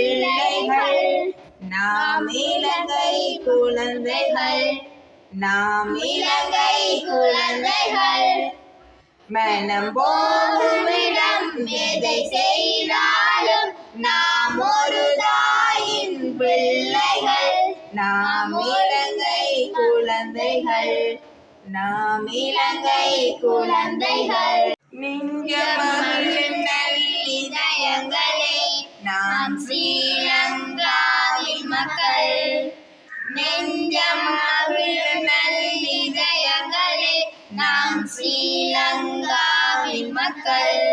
பிள்ளைகள், நாம் இலங்கை குழந்தைகள், நாம் இலங்கை குழந்தைகள். மனம் போகும் இடம் எதை செய்தாலும் நாம் ஒரு தாயின் பிள்ளைகள், நாம் இலங்கை குழந்தைகள், நாம் இலங்கை குழந்தைகள். நெஞ்சமகிழும் நல்லிதயங்களே, நாம் ஸ்ரீலங்காவின் மக்கள். நெஞ்சமகிழும் நல்லிதயங்களே, நாம் ஸ்ரீலங்காவின் மக்கள்.